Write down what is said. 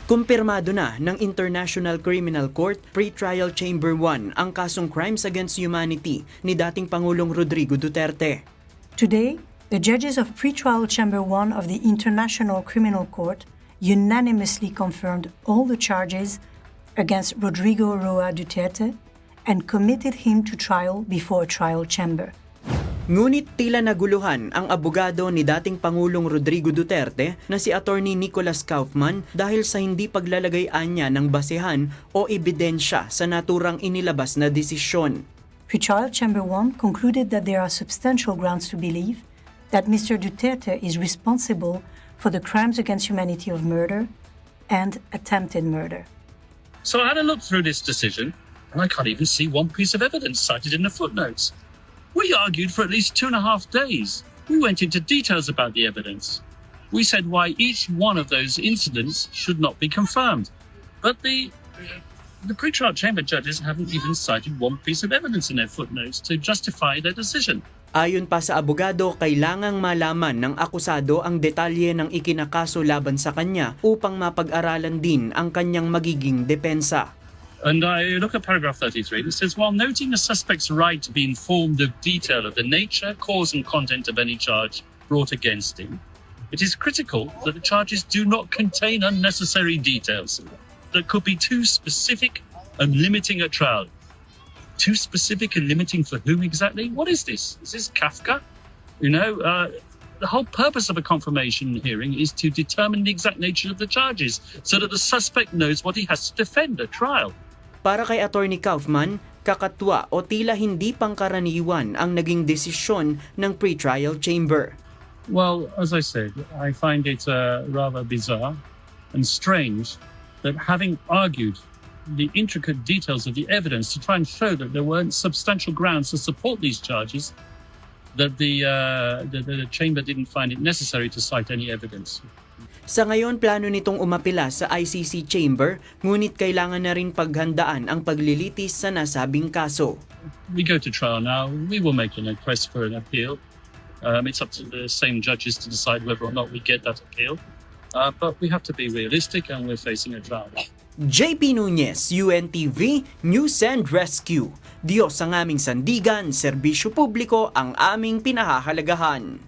Kumpirmado na ng International Criminal Court Pre-Trial Chamber 1 ang kasong Crimes Against Humanity ni dating Pangulong Rodrigo Duterte. Today, the judges of Pre-Trial Chamber 1 of the International Criminal Court unanimously confirmed all the charges against Rodrigo Roa Duterte and committed him to trial before a trial chamber. Ngunit tila naguluhan ang abogado ni dating Pangulong Rodrigo Duterte na si Attorney Nicholas Kaufman dahil sa hindi paglalagay-an niya ng basehan o ebidensya sa naturang inilabas na desisyon. Pre-trial Chamber 1 concluded that there are substantial grounds to believe that Mr. Duterte is responsible for the crimes against humanity of murder and attempted murder. So I had a look through this decision, and I can't even see one piece of evidence cited in the footnotes. We argued for at least 2.5 days. We went into details about the evidence. We said why each one of those incidents should not be confirmed. But the pre-trial chamber judges haven't even cited one piece of evidence in their footnotes to justify their decision. Ayon pa sa abogado, kailangang malaman ng akusado ang detalye ng ikinakaso laban sa kanya upang mapag-aralan din ang kanyang magiging depensa. And I look at paragraph 33, it says, while noting the suspect's right to be informed of detail of the nature, cause and content of any charge brought against him, it is critical that the charges do not contain unnecessary details that could be too specific and limiting a trial. Too specific and limiting for whom exactly? What is this? Is this Kafka? The whole purpose of a confirmation hearing is to determine the exact nature of the charges so that the suspect knows what he has to defend at trial. Para kay Attorney Kaufman, kakatwa o tila hindi pangkaraniwan ang naging desisyon ng pre-trial chamber. Well, as I said, I find it rather bizarre and strange that having argued the intricate details of the evidence to try and show that there weren't substantial grounds to support these charges, that the chamber didn't find it necessary to cite any evidence. Sa ngayon, plano nitong umapila sa ICC chamber, ngunit kailangan na rin paghandaan ang paglilitis sa nasabing kaso. We go to trial now. We will make an request for an appeal. It's up to the same judges to decide whether or not we get that appeal. But we have to be realistic and we're facing a trial. JP Nunez, UNTV, News and Rescue. Diyos ang aming sandigan, serbisyo publiko ang aming pinahahalagahan.